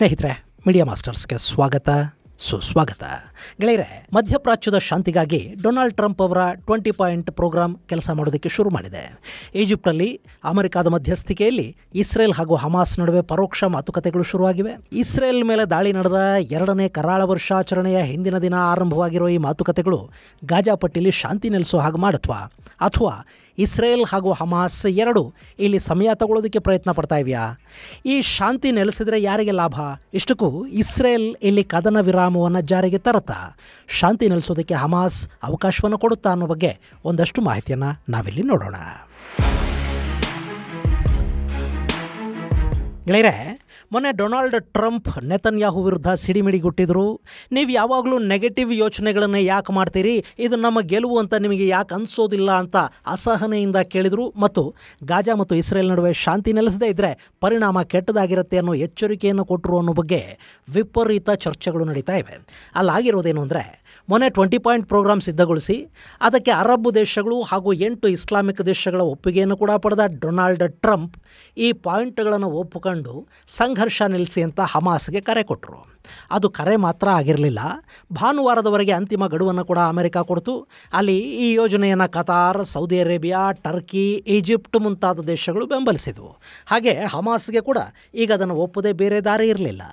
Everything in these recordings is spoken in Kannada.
ಸ್ನೇಹಿತರೆ, ಮೀಡಿಯಾ ಮಾಸ್ಟರ್ಸ್ಗೆ ಸ್ವಾಗತ ಸುಸ್ವಾಗತ. ಗೆಳೆಯರೆ, ಮಧ್ಯಪ್ರಾಚ್ಯದ ಶಾಂತಿಗಾಗಿ ಡೊನಾಲ್ಡ್ ಟ್ರಂಪ್ ಅವರ 20 ಪಾಯಿಂಟ್ ಪ್ರೋಗ್ರಾಮ್ ಕೆಲಸ ಮಾಡೋದಕ್ಕೆ ಶುರು ಮಾಡಿದೆ. ಈಜಿಪ್ಟಲ್ಲಿ ಅಮೆರಿಕಾದ ಮಧ್ಯಸ್ಥಿಕೆಯಲ್ಲಿ ಇಸ್ರೇಲ್ ಹಾಗೂ ಹಮಾಸ್ ನಡುವೆ ಪರೋಕ್ಷ ಮಾತುಕತೆಗಳು ಶುರುವಾಗಿವೆ. ಇಸ್ರೇಲ್ ಮೇಲೆ ದಾಳಿ ನಡೆದ 2ನೇ ಕರಾಳ ವರ್ಷಾಚರಣೆಯ ಹಿಂದಿನ ದಿನ ಆರಂಭವಾಗಿರೋ ಈ ಮಾತುಕತೆಗಳು ಗಾಜಾ ಪಟ್ಟಿಯಲ್ಲಿ ಶಾಂತಿ ನೆಲೆಸೋ ಹಾಗೆ ಮಾಡುತ್ವಾ, ಅಥವಾ ಇಸ್ರೇಲ್ ಹಾಗೂ ಹಮಾಸ್ ಎರಡೂ ಇಲ್ಲಿ ಸಮಯ ತಗೊಳ್ಳೋದಕ್ಕೆ ಪ್ರಯತ್ನ ಪಡ್ತಾ ಇವೆಯಾ? ಈ ಶಾಂತಿ ನೆಲೆಸಿದರೆ ಯಾರಿಗೆ ಲಾಭ? ಇಷ್ಟಕ್ಕೂ ಇಸ್ರೇಲ್ ಇಲ್ಲಿ ಕದನ ವಿರಾಮವನ್ನು ಜಾರಿಗೆ ತರುತ್ತಾ? ಶಾಂತಿ ನೆಲೆಸೋದಕ್ಕೆ ಹಮಾಸ್ ಅವಕಾಶವನ್ನು ಕೊಡುತ್ತಾ ಅನ್ನೋ ಬಗ್ಗೆ ಒಂದಷ್ಟು ಮಾಹಿತಿಯನ್ನು ನಾವಿಲ್ಲಿ ನೋಡೋಣ. ಗೆಳೆಯರೆ, ಮೊನ್ನೆ ಡೊನಾಲ್ಡ್ ಟ್ರಂಪ್ ನೆತನ್ಯಾಹು ವಿರುದ್ಧ ಸಿಡಿಮಿಡಿಗುಟ್ಟಿದ್ರು. ನೀವು ಯಾವಾಗಲೂ ನೆಗೆಟಿವ್ ಯೋಚನೆಗಳನ್ನು ಯಾಕೆ ಮಾಡ್ತೀರಿ, ಇದು ನಮ್ಮ ಗೆಲುವು ಅಂತ ನಿಮಗೆ ಯಾಕೆ ಅನಿಸೋದಿಲ್ಲ ಅಂತ ಅಸಹನೆಯಿಂದ ಕೇಳಿದರು. ಮತ್ತು ಗಾಜಾ ಮತ್ತು ಇಸ್ರೇಲ್ ನಡುವೆ ಶಾಂತಿ ನೆಲೆಸದೇ ಇದ್ದರೆ ಪರಿಣಾಮ ಕೆಟ್ಟದಾಗಿರುತ್ತೆ ಅನ್ನೋ ಎಚ್ಚರಿಕೆಯನ್ನು ಕೊಟ್ಟರು ಅನ್ನೋ ಬಗ್ಗೆ ವಿಪರೀತ ಚರ್ಚೆಗಳು ನಡೀತಾ ಇವೆ. ಅಲ್ಲಾಗಿರೋದೇನು ಅಂದರೆ, ಮೊನ್ನೆ 20 ಪಾಯಿಂಟ್ ಪ್ರೋಗ್ರಾಮ್ ಸಿದ್ಧಗೊಳಿಸಿ ಅದಕ್ಕೆ ಅರಬ್ ದೇಶಗಳು ಹಾಗೂ 8 ಇಸ್ಲಾಮಿಕ್ ದೇಶಗಳ ಒಪ್ಪಿಗೆಯನ್ನು ಕೂಡ ಪಡೆದ ಡೊನಾಲ್ಡ್ ಟ್ರಂಪ್ ಈ ಪಾಯಿಂಟ್ಗಳನ್ನು ಒಪ್ಪಿಕೊಂಡು ಸಂಘರ್ಷ ನಿಲ್ಲಿಸಿ ಅಂತ ಹಮಾಸ್ಗೆ ಕರೆ ಕೊಟ್ಟರು. ಅದು ಕರೆ ಮಾತ್ರ ಆಗಿರಲಿಲ್ಲ, ಭಾನುವಾರದವರೆಗೆ ಅಂತಿಮ ಗಡುವನ್ನು ಕೂಡ ಅಮೆರಿಕ ಕೊಡ್ತು. ಅಲ್ಲಿ ಈ ಯೋಜನೆಯನ್ನು Qatar, Saudi Arabia, Turkey, Egypt ಮುಂತಾದ ದೇಶಗಳು ಬೆಂಬಲಿಸಿದವು. ಹಾಗೆ ಹಮಾಸ್ಗೆ ಕೂಡ ಈಗ ಅದನ್ನು ಒಪ್ಪದೇ ಬೇರೆ ದಾರಿ ಇರಲಿಲ್ಲ.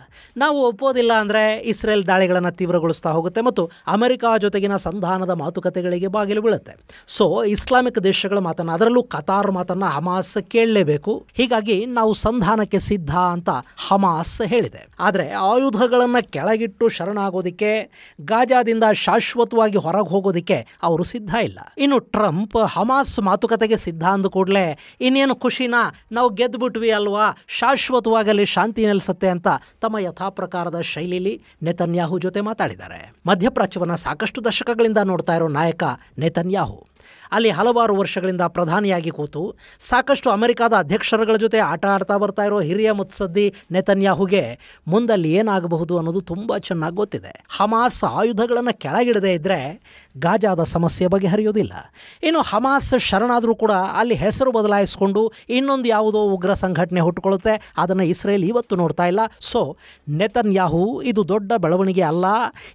ನಾವು ಒಪ್ಪೋದಿಲ್ಲ ಅಂದರೆ ಇಸ್ರೇಲ್ ದಾಳಿಗಳನ್ನು ತೀವ್ರಗೊಳಿಸ್ತಾ ಹೋಗುತ್ತೆ ಮತ್ತು ಅಮೆರಿಕ ಜೊತೆಗಿನ ಸಂಧಾನದ ಮಾತುಕತೆಗಳಿಗೆ ಬಾಗಿಲು ಬೀಳುತ್ತೆ. ಸೊ ಇಸ್ಲಾಮಿಕ್ ದೇಶಗಳ ಮಾತನ್ನು, ಅದರಲ್ಲೂ ಕತಾರ್ ಮಾತನ್ನು ಹಮಾಸ್ ಕೇಳಲೇಬೇಕು. ಹೀಗಾಗಿ ನಾವು ಸಂಧಾನಕ್ಕೆ ಸಿದ್ಧ ಅಂತ ಹಮಾಸ್ ಹೇಳಿದೆ. ಆದರೆ ಆಯುಧಗಳನ್ನು ಕೆಳಗಿಟ್ಟು ಶರಣಾಗೋದಕ್ಕೆ, ಗಾಜಾದಿಂದ ಶಾಶ್ವತವಾಗಿ ಹೊರಗೆ ಹೋಗೋದಕ್ಕೆ ಅವರು ಸಿದ್ಧ ಇಲ್ಲ. ಇನ್ನು ಟ್ರಂಪ್ ಹಮಾಸ್ ಮಾತುಕತೆಗೆ ಸಿದ್ಧ ಅಂದ ಕೂಡಲೇ ಇನ್ನೇನು ಖುಷಿನಾ, ನಾವು ಗೆದ್ದುಬಿಟ್ವಿ ಅಲ್ವಾ, ಶಾಶ್ವತವಾಗಿ ಶಾಂತಿ ನೆಲೆಸುತ್ತೆ ಅಂತ ತಮ್ಮ ಯಥಾಪ್ರಕಾರದ ಶೈಲಿಲಿ ನೆತನ್ಯಾಹು ಜೊತೆ ಮಾತಾಡಿದ್ದಾರೆ. ಮಧ್ಯಪ್ರಾಚ್ಯವನ್ನು ಸಾಕಷ್ಟು ದಶಕಗಳಿಂದ ನೋಡ್ತಾ ಇರೋ ನಾಯಕ ನೆತನ್ಯಾಹು ಅಲ್ಲಿ ಹಲವಾರು ವರ್ಷಗಳಿಂದ ಪ್ರಧಾನಿಯಾಗಿ ಕೂತು ಸಾಕಷ್ಟು ಅಮೆರಿಕಾದ ಅಧ್ಯಕ್ಷರುಗಳ ಜೊತೆ ಆಟ ಆಡ್ತಾ ಬರ್ತಾ ಇರೋ ಹಿರಿಯ ಮುತ್ಸದ್ದಿ ನೆತನ್ಯಾಹುಗೆ ಮುಂದಲ್ಲಿ ಏನಾಗಬಹುದು ಅನ್ನೋದು ತುಂಬ ಚೆನ್ನಾಗಿ ಗೊತ್ತಿದೆ. ಹಮಾಸ್ ಆಯುಧಗಳನ್ನು ಕೆಳಗಿಡದೇ ಇದ್ದರೆ ಗಾಜಾದ ಸಮಸ್ಯೆ ಬಗೆಹರಿಯೋದಿಲ್ಲ. ಇನ್ನು ಹಮಾಸ್ ಶರಣಾದರೂ ಕೂಡ ಅಲ್ಲಿ ಹೆಸರು ಬದಲಾಯಿಸಿಕೊಂಡು ಇನ್ನೊಂದು ಯಾವುದೋ ಉಗ್ರ ಸಂಘಟನೆ ಹುಟ್ಟುಕೊಳ್ಳುತ್ತೆ. ಅದನ್ನು ಇಸ್ರೇಲ್ ಇವತ್ತು ನೋಡ್ತಾ ಇಲ್ಲ. ಸೊ ನೆತನ್ಯಾಹು ಇದು ದೊಡ್ಡ ಬೆಳವಣಿಗೆ ಅಲ್ಲ,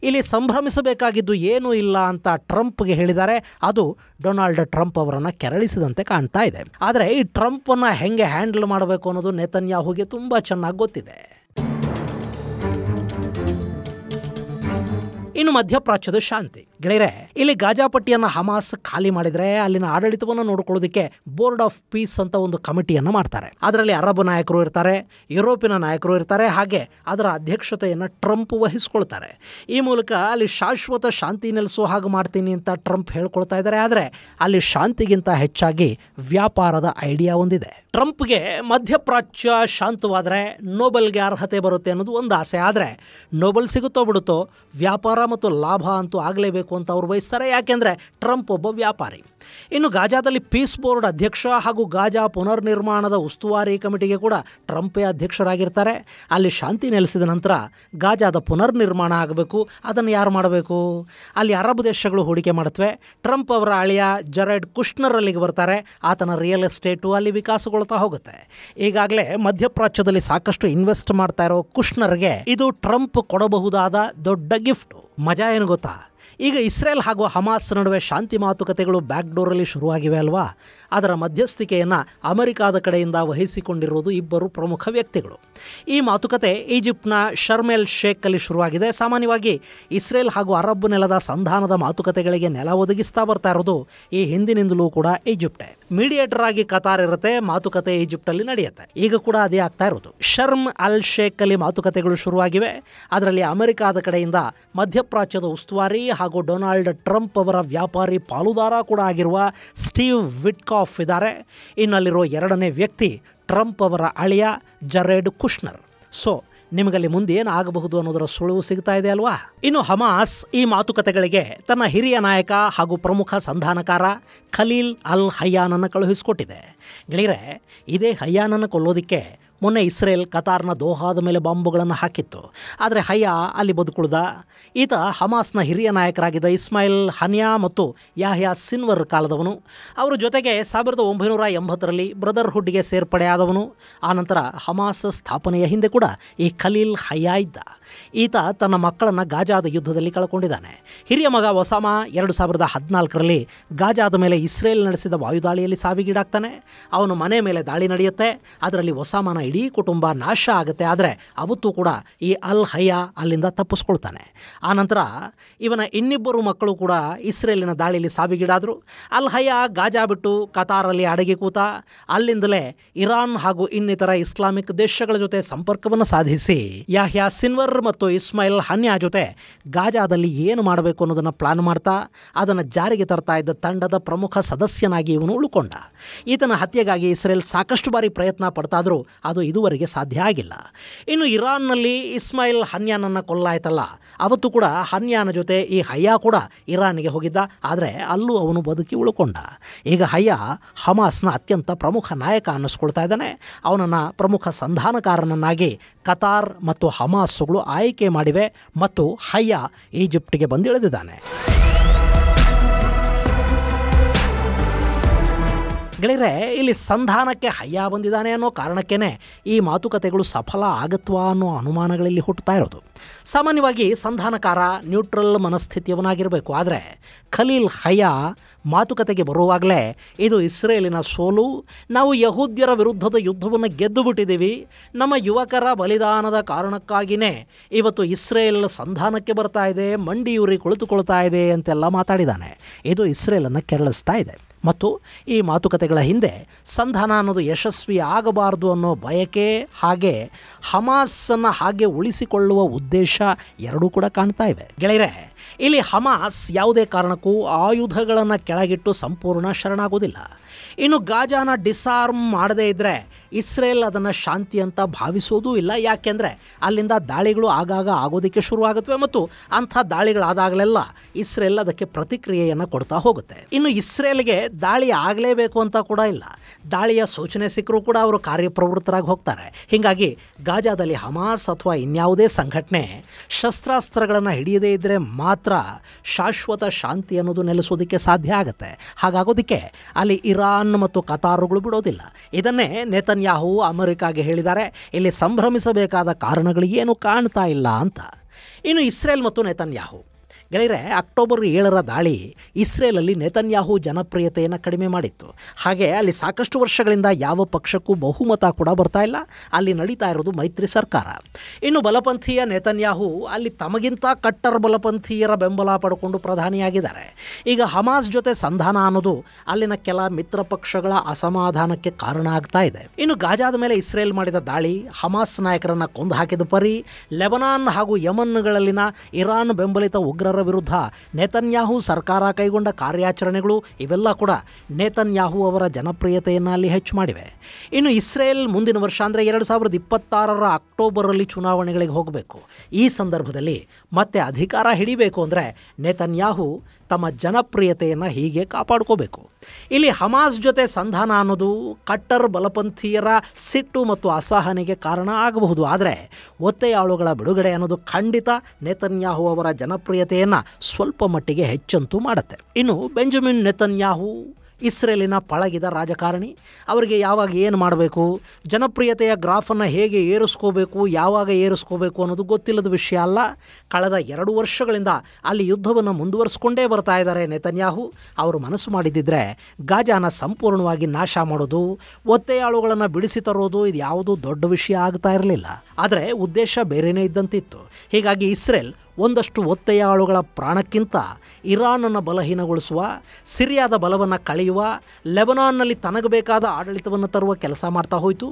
ಇಲ್ಲಿ ಸಂಭ್ರಮಿಸಬೇಕಾಗಿದ್ದು ಏನೂ ಇಲ್ಲ ಅಂತ ಟ್ರಂಪ್ಗೆ ಹೇಳಿದ್ದಾರೆ. ಅದು ಡೊನಾಲ್ಡ್ ಟ್ರಂಪ್ ಅವರನ್ನು ಕೆರಳಿಸಿದಂತೆ ಕಾಣ್ತಾ ಇದೆ. ಆದರೆ ಈ ಟ್ರಂಪನ್ನು ಹೆಂಗೆ ಹ್ಯಾಂಡಲ್ ಮಾಡಬೇಕು ಅನ್ನೋದು ನೆತನ್ಯಾಹುಗೆ ತುಂಬ ಚೆನ್ನಾಗಿ ಗೊತ್ತಿದೆ. ಇನ್ನು ಮಧ್ಯಪ್ರಾಚ್ಯದ ಶಾಂತಿ. ಗೆಳೆಯರೆ, ಇಲ್ಲಿ ಗಾಜಾ ಪಟ್ಟಿಯನ್ನು ಹಮಾಸ್ ಖಾಲಿ ಮಾಡಿದರೆ ಅಲ್ಲಿನ ಆಡಳಿತವನ್ನು ನೋಡಿಕೊಳ್ಳೋದಕ್ಕೆ ಬೋರ್ಡ್ ಆಫ್ ಪೀಸ್ ಅಂತ ಒಂದು ಕಮಿಟಿಯನ್ನು ಮಾಡ್ತಾರೆ. ಅದರಲ್ಲಿ ಅರಬ್ ನಾಯಕರು ಇರ್ತಾರೆ, ಯುರೋಪಿನ ನಾಯಕರು ಇರ್ತಾರೆ, ಹಾಗೆ ಅದರ ಅಧ್ಯಕ್ಷತೆಯನ್ನು ಟ್ರಂಪ್ ವಹಿಸ್ಕೊಳ್ತಾರೆ. ಈ ಮೂಲಕ ಅಲ್ಲಿ ಶಾಶ್ವತ ಶಾಂತಿ ನೆಲೆಸೋ ಹಾಗೆ ಮಾಡ್ತೀನಿ ಅಂತ ಟ್ರಂಪ್ ಹೇಳ್ಕೊಳ್ತಾ ಇದ್ದಾರೆ. ಆದರೆ ಅಲ್ಲಿ ಶಾಂತಿಗಿಂತ ಹೆಚ್ಚಾಗಿ ವ್ಯಾಪಾರದ ಐಡಿಯಾ ಒಂದಿದೆ. ಟ್ರಂಪ್ಗೆ ಮಧ್ಯಪ್ರಾಚ್ಯ ಶಾಂತವಾದರೆ ನೋಬೆಲ್ಗೆ ಅರ್ಹತೆ ಬರುತ್ತೆ ಅನ್ನೋದು ಒಂದು ಆಸೆ. ಆದರೆ ನೋಬೆಲ್ ಸಿಗುತ್ತೋ ಬಿಡುತ್ತೋ, ವ್ಯಾಪಾರ ಮತ್ತು ಲಾಭ ಅಂತೂ ಆಗಲೇಬೇಕು ಅಂತ ಅವರು ಬಯಸ್ತಾರೆ. ಯಾಕೆಂದರೆ ಟ್ರಂಪ್ ಒಬ್ಬ ವ್ಯಾಪಾರಿ. ಇನ್ನು ಗಾಜಾದಲ್ಲಿ ಪೀಸ್ ಬೋರ್ಡ್ ಅಧ್ಯಕ್ಷ ಹಾಗೂ ಗಾಜಾ ಪುನರ್ ನಿರ್ಮಾಣದ ಉಸ್ತುವಾರಿ ಕಮಿಟಿಗೆ ಕೂಡ ಟ್ರಂಪೇ ಅಧ್ಯಕ್ಷರಾಗಿರ್ತಾರೆ. ಅಲ್ಲಿ ಶಾಂತಿ ನೆಲೆಸಿದ ನಂತರ ಗಾಜಾದ ಪುನರ್ ನಿರ್ಮಾಣ ಆಗಬೇಕು. ಅದನ್ನು ಯಾರು ಮಾಡಬೇಕು? ಅಲ್ಲಿ ಅರಬ್ ದೇಶಗಳು ಹೂಡಿಕೆ ಮಾಡುತ್ತವೆ. ಟ್ರಂಪ್ ಅವರ ಅಳಿಯ ಜರೆಡ್ ಕುಶ್ನರ್ ಅಲ್ಲಿಗೆ ಬರ್ತಾರೆ. ಆತನ ರಿಯಲ್ ಎಸ್ಟೇಟು ಅಲ್ಲಿ ವಿಕಾಸಗೊಳ್ತಾ ಹೋಗುತ್ತೆ. ಈಗಾಗಲೇ ಮಧ್ಯಪ್ರಾಚ್ಯದಲ್ಲಿ ಸಾಕಷ್ಟು ಇನ್ವೆಸ್ಟ್ ಮಾಡ್ತಾ ಇರೋ ಕುಶ್ನರ್ಗೆ ಇದು ಟ್ರಂಪ್ ಕೊಡಬಹುದಾದ ದೊಡ್ಡ ಗಿಫ್ಟು. ಮಜಾ ಏನು ಗೊತ್ತಾ? ಈಗ ಇಸ್ರೇಲ್ ಹಾಗೂ ಹಮಾಸ್ ನಡುವೆ ಶಾಂತಿ ಮಾತುಕತೆಗಳು ಬ್ಯಾಕ್ಡೋರಲ್ಲಿ ಶುರುವಾಗಿವೆ ಅಲ್ವಾ? ಅದರ ಮಧ್ಯಸ್ಥಿಕೆಯನ್ನು ಅಮೆರಿಕಾದ ಕಡೆಯಿಂದ ವಹಿಸಿಕೊಂಡಿರುವುದು ಇಬ್ಬರು ಪ್ರಮುಖ ವ್ಯಕ್ತಿಗಳು. ಈ ಮಾತುಕತೆ ಈಜಿಪ್ಟ್ನ ಶರ್ಮ್ ಎಲ್ ಶೇಖಲ್ಲಿ ಶುರುವಾಗಿದೆ. ಸಾಮಾನ್ಯವಾಗಿ ಇಸ್ರೇಲ್ ಹಾಗೂ ಅರಬ್ ನೆಲದ ಸಂಧಾನದ ಮಾತುಕತೆಗಳಿಗೆ ನೆಲ ಒದಗಿಸ್ತಾ ಬರ್ತಾ ಇರೋದು ಈ ಹಿಂದಿನಿಂದಲೂ ಕೂಡ ಈಜಿಪ್ಟೇ. ಮೀಡಿಯೇಟರ್ ಆಗಿ ಕತಾರ್ ಇರುತ್ತೆ, ಮಾತುಕತೆ ಈಜಿಪ್ಟಲ್ಲಿ ನಡೆಯುತ್ತೆ. ಈಗ ಕೂಡ ಅದೇ ಆಗ್ತಾ ಇರೋದು. ಶರ್ಮ್ ಅಲ್ ಶೇಖಲ್ಲಿ ಮಾತುಕತೆಗಳು ಶುರುವಾಗಿವೆ. ಅದರಲ್ಲಿ ಅಮೆರಿಕಾದ ಕಡೆಯಿಂದ ಮಧ್ಯಪ್ರಾಚ್ಯದ ಉಸ್ತುವಾರಿ ಹಾಗೂ ಡೊನಾಲ್ಡ್ ಟ್ರಂಪ್ ಅವರ ವ್ಯಾಪಾರಿ ಪಾಲುದಾರ ಕೂಡ ಆಗಿರುವ ಸ್ಟೀವ್ ವಿಟ್ಕಾಫ್ ಇದ್ದಾರೆ. ಇನ್ನಲ್ಲಿರೋ ಎರಡನೇ ವ್ಯಕ್ತಿ ಟ್ರಂಪ್ ಅವರ ಅಳಿಯ ಜರೆಡ್ ಕುಶ್ನರ್. ಸೊ ನಿಮಗಲ್ಲಿ ಮುಂದೆ ಏನು ಆಗಬಹುದು ಅನ್ನೋದರ ಸುಳಿವು ಸಿಗ್ತಾ ಇದೆ ಅಲ್ವಾ? ಇನ್ನು ಹಮಾಸ್ ಈ ಮಾತುಕತೆಗಳಿಗೆ ತನ್ನ ಹಿರಿಯ ನಾಯಕ ಹಾಗೂ ಪ್ರಮುಖ ಸಂಧಾನಕಾರ ಖಲೀಲ್ ಅಲ್ ಹಯ್ಯಾನನ್ನು ಕಳುಹಿಸಿಕೊಟ್ಟಿದೆ. ಗೆಳೆಯರೆ, ಇದೇ ಹಯ್ಯಾನನ್ನು ಕೊಲ್ಲೋದಕ್ಕೆ ಮೊನ್ನೆ ಇಸ್ರೇಲ್ ಕತಾರ್ನ ದೋಹಾದ ಮೇಲೆ ಬಾಂಬುಗಳನ್ನು ಹಾಕಿತ್ತು. ಆದರೆ ಹಯ್ಯ ಅಲ್ಲಿ ಬದುಕುಳಿದ. ಈತ ಹಮಾಸ್ನ ಹಿರಿಯ ನಾಯಕರಾಗಿದ್ದ ಇಸ್ಮಾಯಿಲ್ ಹನಿಯಾ ಮತ್ತು ಯಾಹ್ಯಾ ಸಿನ್ವರ್ ಕಾಲದವನು. ಅವರ ಜೊತೆಗೆ 1980ರಲ್ಲಿ ಬ್ರದರ್ಹುಡ್ಗೆ ಸೇರ್ಪಡೆಯಾದವನು. ಆನಂತರ ಹಮಾಸ್ ಸ್ಥಾಪನೆಯ ಹಿಂದೆ ಕೂಡ ಈ ಖಲೀಲ್ ಹಯ್ಯಾ ಇದ್ದ. ಈತ ತನ್ನ ಮಕ್ಕಳನ್ನು ಗಾಜಾದ ಯುದ್ಧದಲ್ಲಿ ಕಳ್ಕೊಂಡಿದ್ದಾನೆ. ಹಿರಿಯ ಮಗ ಒಸಾಮಾ 2014ರಲ್ಲಿ ಗಾಜಾದ ಮೇಲೆ ಇಸ್ರೇಲ್ ನಡೆಸಿದ ವಾಯುದಾಳಿಯಲ್ಲಿ ಸಾವಿಗೀಡಾಗ್ತಾನೆ. ಅವನ ಮನೆ ಮೇಲೆ ದಾಳಿ ನಡೆಯುತ್ತೆ. ಅದರಲ್ಲಿ ಒಸಾಮನ ಇಡೀ ಕುಟುಂಬ ನಾಶ ಆಗುತ್ತೆ. ಆದರೆ ಅವತ್ತೂ ಕೂಡ ಈ ಅಲ್ ಹಯ್ಯಾ ಅಲ್ಲಿಂದ ತಪ್ಪಿಸ್ಕೊಳ್ತಾನೆ. ಆನಂತರ ಇವನ ಇನ್ನಿಬ್ಬರು ಮಕ್ಕಳು ಕೂಡ ಇಸ್ರೇಲಿನ ದಾಳಿಯಲ್ಲಿ ಸಾವಿಗೀಡಾದರು. ಅಲ್ ಹಯ್ಯಾ ಗಾಜಾ ಬಿಟ್ಟು ಕತಾರಲ್ಲಿ ಅಡಗಿ ಕೂತ. ಅಲ್ಲಿಂದಲೇ ಇರಾನ್ ಹಾಗೂ ಇನ್ನಿತರ ಇಸ್ಲಾಮಿಕ್ ದೇಶಗಳ ಜೊತೆ ಸಂಪರ್ಕವನ್ನು ಸಾಧಿಸಿ ಯಾಹ್ಯಾ ಸಿನ್ವರ್ ಮತ್ತು ಇಸ್ಮಾಯಿಲ್ ಹನ್ಯಾ ಜೊತೆ ಗಾಜಾದಲ್ಲಿ ಏನು ಮಾಡಬೇಕು ಅನ್ನೋದನ್ನು ಪ್ಲಾನ್ ಮಾಡ್ತಾ ಅದನ್ನು ಜಾರಿಗೆ ತರ್ತಾ ಇದ್ದ ತಂಡದ ಪ್ರಮುಖ ಸದಸ್ಯನಾಗಿ ಇವನು ಉಳ್ಕೊಂಡ. ಈತನ ಹತ್ಯೆಗಾಗಿ ಇಸ್ರೇಲ್ ಸಾಕಷ್ಟು ಬಾರಿ ಪ್ರಯತ್ನ ಪಡ್ತಾದರೂ ಅದು ಇದುವರೆಗೆ ಸಾಧ್ಯ ಆಗಿಲ್ಲ. ಇನ್ನು ಇರಾನ್ನಲ್ಲಿ ಇಸ್ಮಾಯಿಲ್ ಹನ್ಯಾನನ್ನು ಕೊಲ್ಲಾಯ್ತಲ್ಲ, ಅವತ್ತು ಕೂಡ ಹನ್ಯಾನ ಜೊತೆ ಈ ಹಯ್ಯಾ ಕೂಡ ಇರಾನ್ಗೆ ಹೋಗಿದ್ದ. ಆದರೆ ಅಲ್ಲೂ ಅವನು ಬದುಕಿ ಉಳ್ಕೊಂಡ. ಈಗ ಹಯ್ಯಾ ಹಮಾಸ್ನ ಅತ್ಯಂತ ಪ್ರಮುಖ ನಾಯಕ ಅನ್ನಿಸ್ಕೊಳ್ತಾ ಇದ್ದಾನೆ. ಅವನನ್ನು ಪ್ರಮುಖ ಸಂಧಾನಕಾರನನ್ನಾಗಿ ಕತಾರ್ ಮತ್ತು ಹಮಾಸ್ಗಳು ಆಯ್ಕೆ ಮಾಡಿವೆ ಮತ್ತು ಹಯ್ಯಾ ಈಜಿಪ್ಟ್ಗೆ ಬಂದಿಳಿದಿದ್ದಾನೆ. ಗೆಳೆಯರೆ, ಇಲ್ಲಿ ಸಂಧಾನಕ್ಕೆ ಹಯ್ಯಾ ಬಂದಿದ್ದಾನೆ ಅನ್ನೋ ಕಾರಣಕ್ಕೇ ಈ ಮಾತುಕತೆಗಳು ಸಫಲ ಆಗತ್ವಾ ಅನ್ನೋ ಅನುಮಾನಗಳಲ್ಲಿ ಹುಟ್ಟುತ್ತಾ ಇರೋದು. ಸಾಮಾನ್ಯವಾಗಿ ಸಂಧಾನಕಾರ ನ್ಯೂಟ್ರಲ್ ಮನಸ್ಥಿತಿಯವನಾಗಿರಬೇಕು. ಆದರೆ ಖಲೀಲ್ ಹಯ್ಯಾ ಮಾತುಕತೆಗೆ ಬರುವಾಗಲೇ ಇದು ಇಸ್ರೇಲಿನ ಸೋಲು, ನಾವು ಯಹೂದ್ಯರ ವಿರುದ್ಧದ ಯುದ್ಧವನ್ನು ಗೆದ್ದು ಬಿಟ್ಟಿದ್ದೀವಿ, ನಮ್ಮ ಯುವಕರ ಬಲಿದಾನದ ಕಾರಣಕ್ಕಾಗಿಯೇ ಇವತ್ತು ಇಸ್ರೇಲ್ ಸಂಧಾನಕ್ಕೆ ಬರ್ತಾ ಇದೆ, ಮಂಡಿಯೂರಿ ಕುಳಿತುಕೊಳ್ತಾ ಇದೆ ಅಂತೆಲ್ಲ ಮಾತಾಡಿದ್ದಾನೆ. ಇದು ಇಸ್ರೇಲನ್ನು ಕೆರಳಿಸ್ತಾ ಇದೆ. ಮತ್ತು ಈ ಮಾತುಕತೆಗಳ ಹಿಂದೆ ಸಂಧಾನ ಅನ್ನೋದು ಯಶಸ್ವಿ ಆಗಬಾರ್ದು ಅನ್ನೋ ಬಯಕೆ ಹಾಗೆ ಹಮಾಸನ್ನು ಹಾಗೆ ಉಳಿಸಿಕೊಳ್ಳುವ ಉದ್ದೇಶ ಎರಡೂ ಕೂಡ ಕಾಣ್ತಾ ಇವೆ. ಗೆಳೆಯರೆ, ಇಲ್ಲಿ ಹಮಾಸ್ ಯಾವುದೇ ಕಾರಣಕ್ಕೂ ಆಯುಧಗಳನ್ನು ಕೆಳಗಿಟ್ಟು ಸಂಪೂರ್ಣ ಶರಣಾಗೋದಿಲ್ಲ. ಇನ್ನು ಗಾಜಾನ ಡಿಸಾರ್ಮ್ ಮಾಡದೇ ಇದ್ದರೆ ಇಸ್ರೇಲ್ ಅದನ್ನು ಶಾಂತಿ ಅಂತ ಭಾವಿಸೋದೂ ಇಲ್ಲ. ಯಾಕೆಂದರೆ ಅಲ್ಲಿಂದ ದಾಳಿಗಳು ಆಗಾಗ ಆಗೋದಕ್ಕೆ ಶುರುವಾಗುತ್ತವೆ ಮತ್ತು ಅಂಥ ದಾಳಿಗಳಾದಾಗಲೆಲ್ಲ ಇಸ್ರೇಲ್ ಅದಕ್ಕೆ ಪ್ರತಿಕ್ರಿಯೆಯನ್ನು ಕೊಡ್ತಾ ಹೋಗುತ್ತೆ. ಇನ್ನು ಇಸ್ರೇಲ್ಗೆ ದಾಳಿ ಆಗಲೇಬೇಕು ಅಂತ ಕೂಡ ಇಲ್ಲ. ದಾಳಿಯ ಸೂಚನೆ ಸಿಕ್ಕರೂ ಕೂಡ ಅವರು ಕಾರ್ಯಪ್ರವೃತ್ತರಾಗಿ ಹೋಗ್ತಾರೆ. ಹೀಗಾಗಿ ಗಾಜಾದಲ್ಲಿ ಹಮಾಸ್ ಅಥವಾ ಇನ್ಯಾವುದೇ ಸಂಘಟನೆ ಶಸ್ತ್ರಾಸ್ತ್ರಗಳನ್ನು ಹಿಡಿಯದೇ ಇದ್ದರೆ ಮಾತ್ರ ಶಾಶ್ವತ ಶಾಂತಿ ಅನ್ನೋದು ನೆಲೆಸೋದಕ್ಕೆ ಸಾಧ್ಯ ಆಗುತ್ತೆ. ಹಾಗಾಗೋದಕ್ಕೆ ಅಲ್ಲಿ ಇರಾನ್ ಮತ್ತು ಕತಾರುಗಳು ಬಿಡೋದಿಲ್ಲ. ಇದನ್ನೇ ನೆತನ್ಯಾಹು ಅಮೆರಿಕಾಗೆ ಹೇಳಿದ್ದಾರೆ. ಇಲ್ಲಿ ಸಂಭ್ರಮಿಸಬೇಕಾದ ಕಾರಣಗಳು ಏನು ಕಾಣ್ತಾ ಇಲ್ಲ ಅಂತ. ಇನ್ನು ಇಸ್ರೇಲ್ ಮತ್ತು ನೆತನ್ಯಾಹು ಗೆಳೆಯರೆ, ಅಕ್ಟೋಬರ್ 7ರ ದಾಳಿ ಇಸ್ರೇಲಲ್ಲಿ ನೆತನ್ಯಾಹು ಜನಪ್ರಿಯತೆಯನ್ನು ಕಡಿಮೆ ಮಾಡಿತ್ತು. ಹಾಗೆ ಅಲ್ಲಿ ಸಾಕಷ್ಟು ವರ್ಷಗಳಿಂದ ಯಾವ ಪಕ್ಷಕ್ಕೂ ಬಹುಮತ ಕೂಡ ಬರ್ತಾ ಇಲ್ಲ. ಅಲ್ಲಿ ನಡೀತಾ ಇರೋದು ಮೈತ್ರಿ ಸರ್ಕಾರ. ಇನ್ನು ಬಲಪಂಥೀಯ ನೆತನ್ಯಾಹು ಅಲ್ಲಿ ತಮಗಿಂತ ಕಟ್ಟರ್ ಬಲಪಂಥೀಯರ ಬೆಂಬಲ ಪಡ್ಕೊಂಡು ಪ್ರಧಾನಿಯಾಗಿದ್ದಾರೆ. ಈಗ ಹಮಾಸ್ ಜೊತೆ ಸಂಧಾನ ಅನ್ನೋದು ಅಲ್ಲಿನ ಕೆಲ ಮಿತ್ರ ಪಕ್ಷಗಳ ಅಸಮಾಧಾನಕ್ಕೆ ಕಾರಣ ಆಗ್ತಾ ಇದೆ. ಇನ್ನು ಗಾಜಾದ ಮೇಲೆ ಇಸ್ರೇಲ್ ಮಾಡಿದ ದಾಳಿ, ಹಮಾಸ್ ನಾಯಕರನ್ನು ಕೊಂದು ಹಾಕಿದ ಪರಿ, ಲೆಬನಾನ್ ಹಾಗೂ ಯಮನ್ಗಳಲ್ಲಿನ ಇರಾನ್ ಬೆಂಬಲಿತ ಉಗ್ರರ ವಿರುದ್ಧ ನೆತನ್ಯಾಹು ಸರ್ಕಾರ ಕೈಗೊಂಡ ಕಾರ್ಯಾಚರಣೆಗಳು ಇವೆಲ್ಲ ಕೂಡ ನೆತನ್ಯಾಹು ಅವರ ಜನಪ್ರಿಯತೆಯನ್ನು ಅಲ್ಲಿ ಹೆಚ್ಚು ಮಾಡಿವೆ. ಇನ್ನು ಇಸ್ರೇಲ್ ಮುಂದಿನ ವರ್ಷ ಅಂದರೆ 2026ರ ಅಕ್ಟೋಬರಲ್ಲಿ ಚುನಾವಣೆಗಳಿಗೆ ಹೋಗಬೇಕು. ಈ ಸಂದರ್ಭದಲ್ಲಿ ಮತ್ತೆ ಅಧಿಕಾರ ಹಿಡಿಬೇಕು ಅಂದರೆ ನೆತನ್ಯಾಹು ತಮ್ಮ ಜನಪ್ರಿಯತೆಯನ್ನು ಹೀಗೆ ಕಾಪಾಡ್ಕೋಬೇಕು. ಇಲ್ಲಿ ಹಮಾಸ್ ಜೊತೆ ಸಂಧಾನ ಅನ್ನೋದು ಕಟ್ಟರ್ ಬಲಪಂಥೀಯರ ಸಿಟ್ಟು ಮತ್ತು ಅಸಹನೆಗೆ ಕಾರಣ ಆಗಬಹುದು. ಆದರೆ ಒತ್ತೆಯಾಳುಗಳ ಬಿಡುಗಡೆ ಅನ್ನೋದು ಖಂಡಿತ ನೆತನ್ಯಾಹು ಅವರ ಜನಪ್ರಿಯತೆಯನ್ನು ಸ್ವಲ್ಪ ಮಟ್ಟಿಗೆ ಹೆಚ್ಚಂತೂ ಮಾಡುತ್ತೆ. ಇನ್ನು ಬೆಂಜಮಿನ್ ನೆತನ್ಯಾಹು ಇಸ್ರೇಲಿನ ಪಳಗಿದ ರಾಜಕಾರಣಿ. ಅವರಿಗೆ ಯಾವಾಗ ಏನು ಮಾಡಬೇಕು, ಜನಪ್ರಿಯತೆಯ ಗ್ರಾಫನ್ನು ಹೇಗೆ ಏರಿಸ್ಕೋಬೇಕು, ಯಾವಾಗ ಏರಿಸ್ಕೋಬೇಕು ಅನ್ನೋದು ಗೊತ್ತಿಲ್ಲದ ವಿಷಯ ಅಲ್ಲ. ಕಳೆದ 2 ವರ್ಷಗಳಿಂದ ಅಲ್ಲಿ ಯುದ್ಧವನ್ನು ಮುಂದುವರಿಸ್ಕೊಂಡೇ ಬರ್ತಾ ಇದ್ದಾರೆ ನೆತನ್ಯಾಹು. ಅವರು ಮನಸ್ಸು ಮಾಡಿದ್ದಿದ್ರೆ ಗಾಜಾನ ಸಂಪೂರ್ಣವಾಗಿ ನಾಶ ಮಾಡೋದು, ಒತ್ತೆಯಾಳುಗಳನ್ನು ಬಿಡಿಸಿ ತರೋದು ಇದು ಯಾವುದೂ ದೊಡ್ಡ ವಿಷಯ ಆಗ್ತಾ ಇರಲಿಲ್ಲ. ಆದರೆ ಉದ್ದೇಶ ಬೇರೆಯೇ ಇದ್ದಂತಿತ್ತು. ಹೀಗಾಗಿ ಇಸ್ರೇಲ್ ಒಂದಷ್ಟು ಒತ್ತೆಯಾಳುಗಳ ಪ್ರಾಣಕ್ಕಿಂತ ಇರಾನನ್ನು ಬಲಹೀನಗೊಳಿಸುವ, ಸಿರಿಯಾದ ಬಲವನ್ನು ಕಳೆಯುವ, ಲೆಬನಾನ್ನಲ್ಲಿ ತನಗಬೇಕಾದ ಆಡಳಿತವನ್ನು ತರುವ ಕೆಲಸ ಮಾಡ್ತಾ ಹೋಯಿತು.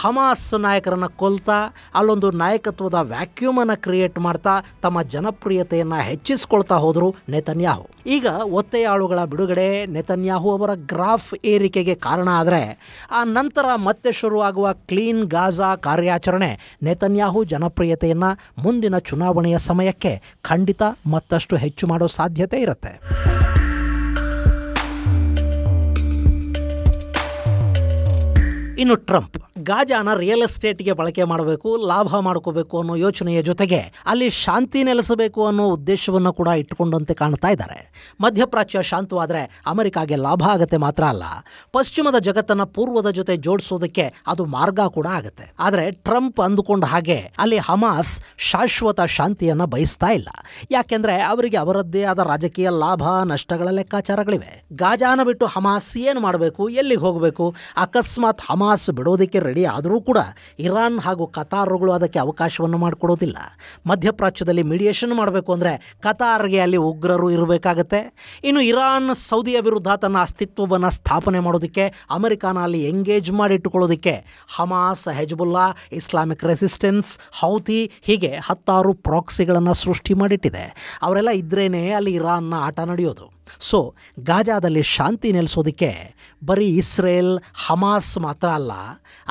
ಹಮಾಸ್ ನಾಯಕರನ್ನು ಕೊಲ್ತಾ ಅಲ್ಲೊಂದು ನಾಯಕತ್ವದ ವ್ಯಾಕ್ಯೂಮನ್ನು ಕ್ರಿಯೇಟ್ ಮಾಡ್ತಾ ತಮ್ಮ ಜನಪ್ರಿಯತೆಯನ್ನು ಹೆಚ್ಚಿಸ್ಕೊಳ್ತಾ ಹೋದರು ನೆತನ್ಯಾಹು. ಈಗ ಒತ್ತೆಯಾಳುಗಳ ಬಿಡುಗಡೆ ನೆತನ್ಯಾಹು ಅವರ ಗ್ರಾಫ್ ಏರಿಕೆಗೆ ಕಾರಣ ಆದರೆ ಆ ನಂತರ ಮತ್ತೆ ಶುರುವಾಗುವ ಕ್ಲೀನ್ ಗಾಜಾ ಕಾರ್ಯಾಚರಣೆ ನೆತನ್ಯಾಹು ಜನಪ್ರಿಯತೆಯನ್ನು ಮುಂದಿನ ಚುನಾವಣೆಯ ಸಮಯಕ್ಕೆ ಖಂಡಿತ ಮತ್ತಷ್ಟು ಹೆಚ್ಚು ಮಾಡೋ ಸಾಧ್ಯತೆ ಇರುತ್ತೆ. ಇನ್ನು ಟ್ರಂಪ್ ಗಾಜಾನ ರಿಯಲ್ ಎಸ್ಟೇಟ್ಗೆ ಬಳಕೆ ಮಾಡಬೇಕು, ಲಾಭ ಮಾಡ್ಕೋಬೇಕು ಅನ್ನೋ ಯೋಚನೆಯ ಜೊತೆಗೆ ಅಲ್ಲಿ ಶಾಂತಿ ನೆಲೆಸಬೇಕು ಅನ್ನೋ ಉದ್ದೇಶವನ್ನು ಕೂಡ ಇಟ್ಟುಕೊಂಡಂತೆ ಕಾಣ್ತಾ ಇದ್ದಾರೆ. ಮಧ್ಯಪ್ರಾಚ್ಯ ಶಾಂತವಾದರೆ ಅಮೆರಿಕಾಗೆ ಲಾಭ ಆಗತ್ತೆ ಮಾತ್ರ ಅಲ್ಲ, ಪಶ್ಚಿಮದ ಜಗತ್ತನ್ನು ಪೂರ್ವದ ಜೊತೆ ಜೋಡಿಸೋದಕ್ಕೆ ಅದು ಮಾರ್ಗ ಕೂಡ ಆಗುತ್ತೆ. ಆದರೆ ಟ್ರಂಪ್ ಅಂದುಕೊಂಡ ಹಾಗೆ ಅಲ್ಲಿ ಹಮಾಸ್ ಶಾಶ್ವತ ಶಾಂತಿಯನ್ನು ಬಯಸ್ತಾ ಇಲ್ಲ. ಯಾಕೆಂದ್ರೆ ಅವರಿಗೆ ಅವರದ್ದೇ ಆದ ರಾಜಕೀಯ ಲಾಭ ನಷ್ಟಗಳ ಲೆಕ್ಕಾಚಾರಗಳಿವೆ. ಗಾಜಾನ ಬಿಟ್ಟು ಹಮಾಸ್ ಏನು ಮಾಡಬೇಕು, ಎಲ್ಲಿಗೆ ಹೋಗಬೇಕು? ಅಕಸ್ಮಾತ್ ಹಮಾಸ್ ಬಿಡೋದಕ್ಕೆ ರೆಡಿ ಆದರೂ ಕೂಡ ಇರಾನ್ ಹಾಗೂ ಕತಾರ್ಗಳು ಅದಕ್ಕೆ ಅವಕಾಶವನ್ನು ಮಾಡಿಕೊಡೋದಿಲ್ಲ. ಮಧ್ಯಪ್ರಾಚ್ಯದಲ್ಲಿ ಮೀಡಿಯೇಷನ್ ಮಾಡಬೇಕು ಅಂದರೆ ಕತಾರ್ಗೆ ಅಲ್ಲಿ ಉಗ್ರರು ಇರಬೇಕಾಗತ್ತೆ. ಇನ್ನು ಇರಾನ್ ಸೌದಿಯ ವಿರುದ್ಧ ತನ್ನ ಅಸ್ತಿತ್ವವನ್ನು ಸ್ಥಾಪನೆ ಮಾಡೋದಕ್ಕೆ, ಅಮೆರಿಕಾನ ಅಲ್ಲಿ ಎಂಗೇಜ್ ಮಾಡಿಟ್ಟುಕೊಳ್ಳೋದಕ್ಕೆ Hamas, Hezbollah, Islamic resistance, Houthi ಹೀಗೆ 10 ಪ್ರಾಕ್ಸಿಗಳನ್ನು ಸೃಷ್ಟಿ ಮಾಡಿಟ್ಟಿದೆ. ಅವರೆಲ್ಲ ಇದ್ರೇನೆ ಅಲ್ಲಿ ಇರಾನ್ನ ಆಟ ನಡೆಯೋದು. ಸೊ ಗಾಜಾದಲ್ಲಿ ಶಾಂತಿ ನೆಲೆಸೋದಕ್ಕೆ ಬರೀ ಇಸ್ರೇಲ್, ಹಮಾಸ್ ಮಾತ್ರ ಅಲ್ಲ,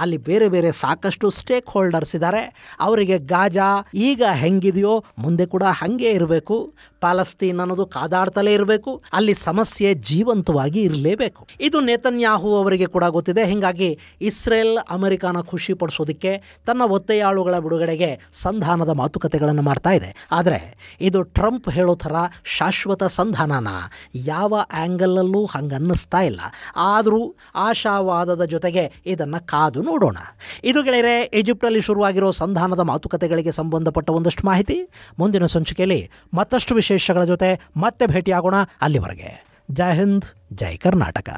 ಅಲ್ಲಿ ಬೇರೆ ಬೇರೆ ಸಾಕಷ್ಟು ಸ್ಟೇಕ್ ಹೋಲ್ಡರ್ಸ್ ಇದ್ದಾರೆ. ಅವರಿಗೆ ಗಾಜಾ ಈಗ ಹೆಂಗಿದೆಯೋ ಮುಂದೆ ಕೂಡ ಹಾಗೆ ಇರಬೇಕು. ಪ್ಯಾಲೆಸ್ತೀನ್ ಅನ್ನೋದು ಕಾದಾಡ್ತಲೇ ಇರಬೇಕು. ಅಲ್ಲಿ ಸಮಸ್ಯೆ ಜೀವಂತವಾಗಿ ಇರಲೇಬೇಕು. ಇದು ನೇತನ್ಯಾಹು ಅವರಿಗೆ ಕೂಡ ಗೊತ್ತಿದೆ. ಹೀಗಾಗಿ ಇಸ್ರೇಲ್ ಅಮೆರಿಕಾನ ಖುಷಿ ಪಡಿಸೋದಕ್ಕೆ ತನ್ನ ಒತ್ತೆಯಾಳುಗಳ ಬಿಡುಗಡೆಗೆ ಸಂಧಾನದ ಮಾತುಕತೆಗಳನ್ನು ಮಾಡ್ತಾ ಇದೆ. ಆದರೆ ಇದು ಟ್ರಂಪ್ ಹೇಳೋ ಥರ ಶಾಶ್ವತ ಸಂಧಾನನ ಯಾವ ಆ್ಯಂಗಲಲ್ಲೂ ಹಂಗೆ ಅನ್ನಿಸ್ತಾ ಇಲ್ಲ. ಆದರೂ ಆಶಾವಾದದ ಜೊತೆಗೆ ಇದನ್ನು ಕಾದು ನೋಡೋಣ. ಇದು ಗೆಳೆಯರೆ, ಈಜಿಪ್ಟಲ್ಲಿ ಶುರುವಾಗಿರೋ ಸಂಧಾನದ ಮಾತುಕತೆಗಳಿಗೆ ಸಂಬಂಧಪಟ್ಟ ಒಂದಷ್ಟು ಮಾಹಿತಿ. ಮುಂದಿನ ಸಂಚಿಕೆಯಲ್ಲಿ ಮತ್ತಷ್ಟು ವಿಶೇಷಗಳ ಜೊತೆ ಮತ್ತೆ ಭೇಟಿಯಾಗೋಣ. ಅಲ್ಲಿವರೆಗೆ ಜೈ ಹಿಂದ್, ಜೈ ಕರ್ನಾಟಕ.